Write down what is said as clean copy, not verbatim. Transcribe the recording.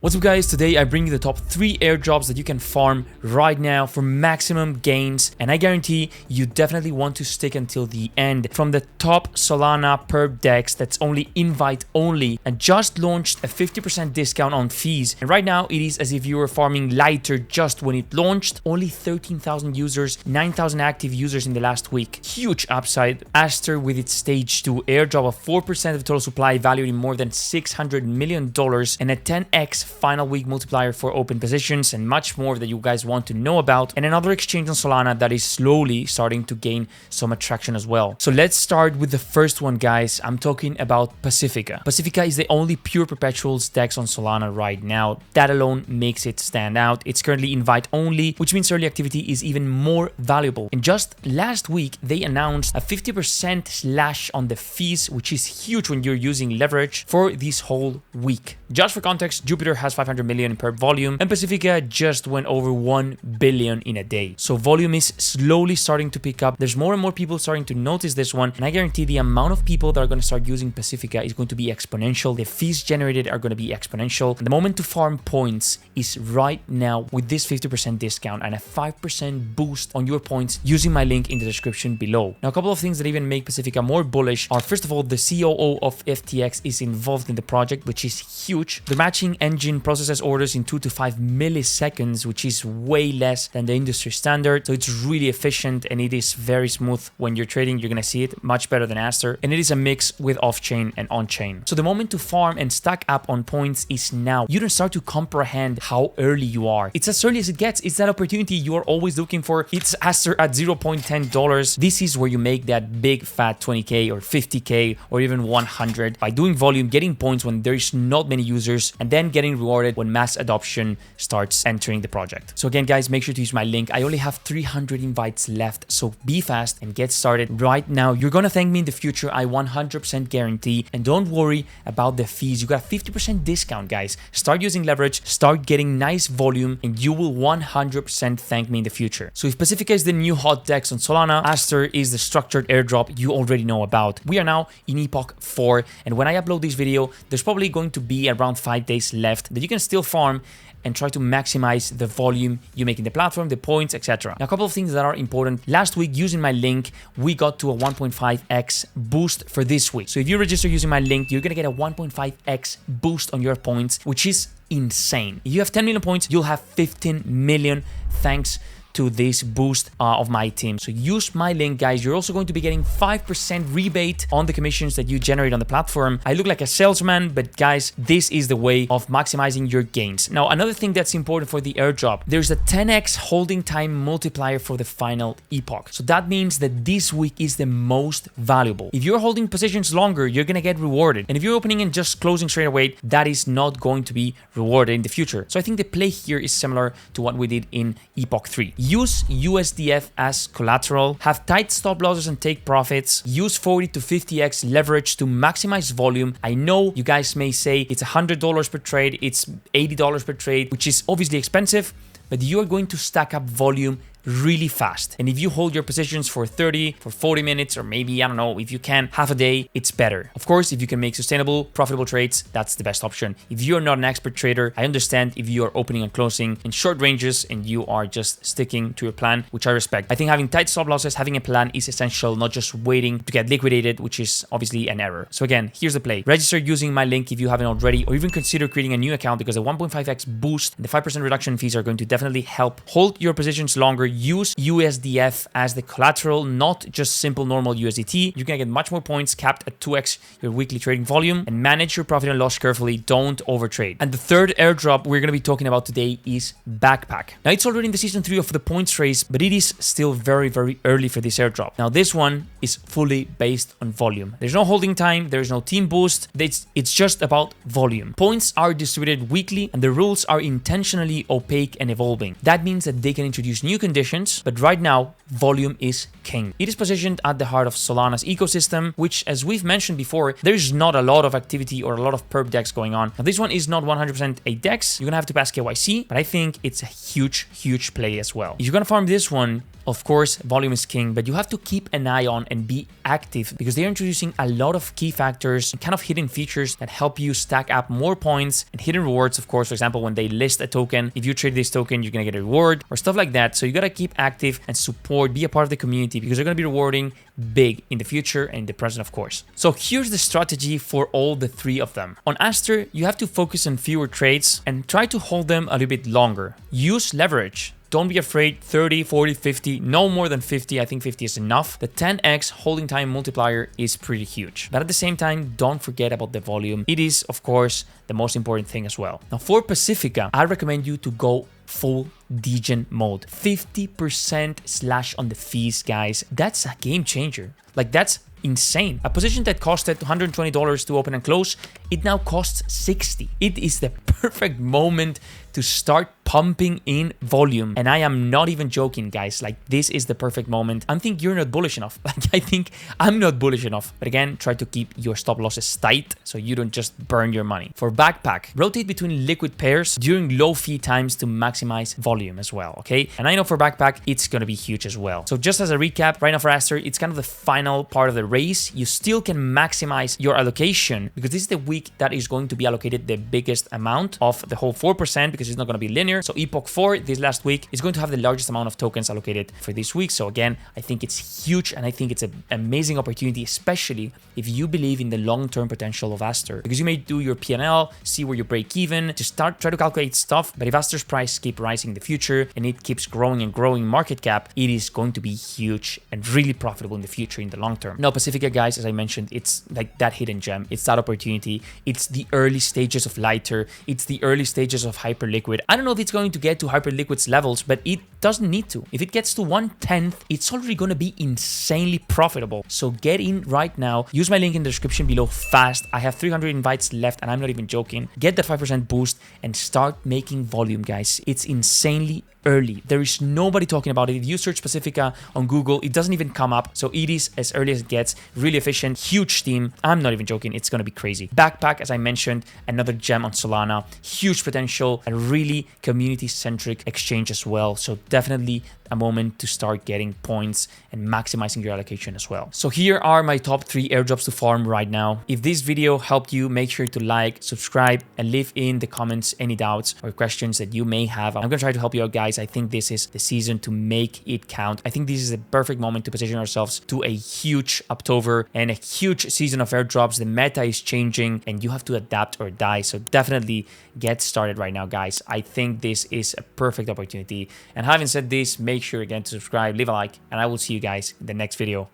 What's up guys, today I bring you the top 3 airdrops that you can farm right now for maximum gains, and I guarantee you definitely want to stick until the end. From the top Solana perp DEX that's only invite only and just launched a 50% discount on fees, and right now it is as if you were farming lighter just when it launched. Only 13,000 users, 9,000 active users in the last week. Huge upside. Aster with its stage 2 airdrop of 4% of total supply valued in more than $600 million and a 10x final week multiplier for open positions, and much more that you guys want to know about, and another exchange on Solana that is slowly starting to gain some attraction as well. So let's start with the first one, guys. I'm talking about Pacifica. Pacifica is the only pure perpetuals DEX on Solana right now. That alone makes it stand out. It's currently invite only, which means early activity is even more valuable. And just last week they announced a 50% slash on the fees, which is huge when you're using leverage, for this whole week. Just for context, Jupiter has 500 million per volume and Pacifica just went over 1 billion in a day. So volume is slowly starting to pick up. There's more and more people starting to notice this one, and I guarantee the amount of people that are going to start using Pacifica is going to be exponential. The fees generated are going to be exponential. And the moment to farm points is right now with this 50% discount and a 5% boost on your points using my link in the description below. Now, a couple of things that even make Pacifica more bullish are, first of all, the COO of FTX is involved in the project, which is huge. The matching engine processes orders in 2 to 5 milliseconds, which is way less than the industry standard. So it's really efficient and it is very smooth when you're trading. You're going to see it much better than Aster. And it is a mix with off-chain and on-chain. So the moment to farm and stack up on points is now. You don't start to comprehend how early you are. It's as early as it gets. It's that opportunity you are always looking for. It's Aster at $0.10. This is where you make that big fat 20K or 50K or even 100 by doing volume, getting points when there's not many users, and then getting rewarded when mass adoption starts entering the project. So again, guys, make sure to use my link. I only have 300 invites left, so be fast and get started right now. You're gonna thank me in the future, I 100% guarantee. And don't worry about the fees. You got a 50% discount, guys. Start using leverage, start getting nice volume, and you will 100% thank me in the future. So if Pacifica is the new hot DEX on Solana, Aster is the structured airdrop you already know about. We are now in Epoch 4, and when I upload this video, there's probably going to be around 5 days left that you can still farm and try to maximize the volume you make in the platform, the points, etc. Now, a couple of things that are important. Last week, using my link, we got to a 1.5x boost for this week. So if you register using my link, you're gonna get a 1.5x boost on your points, which is insane. If you have 10 million points, you'll have 15 million thanks to this boost of my team. So use my link, guys. You're also going to be getting 5% rebate on the commissions that you generate on the platform. I look like a salesman, but guys, this is the way of maximizing your gains. Now, another thing that's important for the airdrop, there's a 10x holding time multiplier for the final epoch. So that means that this week is the most valuable. If you're holding positions longer, you're going to get rewarded. And if you're opening and just closing straight away, that is not going to be rewarded in the future. So I think the play here is similar to what we did in Epoch 3. Use USDF as collateral, have tight stop losses and take profits, use 40 to 50x leverage to maximize volume. I know you guys may say it's $100 per trade, it's $80 per trade, which is obviously expensive, but you are going to stack up volume really fast. And if you hold your positions for 30, for 40 minutes, or maybe, I don't know, if you can, half a day, it's better. Of course, if you can make sustainable, profitable trades, that's the best option. If you're not an expert trader, I understand if you are opening and closing in short ranges and you are just sticking to your plan, which I respect. I think having tight stop losses, having a plan is essential, not just waiting to get liquidated, which is obviously an error. So again, here's the play. Register using my link if you haven't already, or even consider creating a new account, because the 1.5x boost and the 5% reduction in fees are going to definitely help. Hold your positions longer. Use USDF as the collateral, not just simple normal USDT. You're gonna get much more points, capped at 2x your weekly trading volume, and manage your profit and loss carefully. Don't overtrade. And the third airdrop we're gonna be talking about today is Backpack. Now, it's already in the season 3 of the points race, but it is still very, very early for this airdrop. Now, this one is fully based on volume. There's no holding time, there's no team boost. It's just about volume. Points are distributed weekly, and the rules are intentionally opaque and evolving. That means that they can introduce new conditions, but right now, volume is king. It is positioned at the heart of Solana's ecosystem, which, as we've mentioned before, there's not a lot of activity or a lot of perp DEX going on. Now, this one is not 100% a DEX. You're gonna have to pass KYC, but I think it's a huge, huge play as well. If you're gonna farm this one, Of course, volume is king, but you have to keep an eye on and be active because they're introducing a lot of key factors and kind of hidden features that help you stack up more points and hidden rewards. Of course, for example, when they list a token, if you trade this token, you're gonna get a reward or stuff like that. So you gotta keep active and support, be a part of the community because they're gonna be rewarding big in the future and the present, of course. So here's the strategy for all the three of them. On Aster, you have to focus on fewer trades and try to hold them a little bit longer. Use leverage. Don't be afraid, 30, 40, 50, no more than 50. I think 50 is enough. The 10x holding time multiplier is pretty huge. But at the same time, don't forget about the volume. It is, of course, the most important thing as well. Now for Pacifica, I recommend you to go full degen mode. 50% slash on the fees, guys. That's a game changer. Like that's insane. A position that costed $120 to open and close, it now costs $60. It is the perfect moment to start pumping in volume. And I am not even joking, guys. Like this is the perfect moment. I think you're not bullish enough. Like I think I'm not bullish enough. But again, try to keep your stop losses tight so you don't just burn your money. For backpack, rotate between liquid pairs during low fee times to maximize volume as well, okay? And I know for backpack, it's gonna be huge as well. So just as a recap, right now for Aster, it's kind of the final part of the race. You still can maximize your allocation because this is the week that is going to be allocated the biggest amount of the whole 4% because it's not going to be linear. So Epoch 4 this last week is going to have the largest amount of tokens allocated for this week. So again, I think it's huge and I think it's an amazing opportunity, especially if you believe in the long-term potential of Aster, because you may do your P&L, see where you break even, just try to calculate stuff. But if Aster's price keep rising in the future and it keeps growing and growing market cap, it is going to be huge and really profitable in the future in the long term. Now, Pacifica, guys, as I mentioned, it's like that hidden gem. It's that opportunity. It's the early stages of lighter. It's the early stages of hyperliquid. I don't know if it's going to get to hyperliquid's levels, but it doesn't need to. If it gets to 1/10, it's already going to be insanely profitable. So get in right now. Use my link in the description below fast. I have 300 invites left and I'm not even joking. Get that 5% boost and start making volume, guys. It's insanely early. There is nobody talking about it. If you search Pacifica on Google, it doesn't even come up. So it is as early as it gets. Really efficient, huge team. I'm not even joking. It's going to be crazy. Backpack, as I mentioned, another gem on Solana. Huge potential, a really community-centric exchange as well. So definitely a moment to start getting points and maximizing your allocation as well. So here are my top 3 airdrops to farm right now. If this video helped you, make sure to like, subscribe, and leave in the comments any doubts or questions that you may have. I'm gonna try to help you out, guys. I think this is the season to make it count. I think this is the perfect moment to position ourselves to a huge October and a huge season of airdrops. The meta is changing and you have to adapt or die. So definitely get started right now, guys. I think this is a perfect opportunity. And having said this, make sure again to subscribe, leave a like, and I will see you guys in the next video.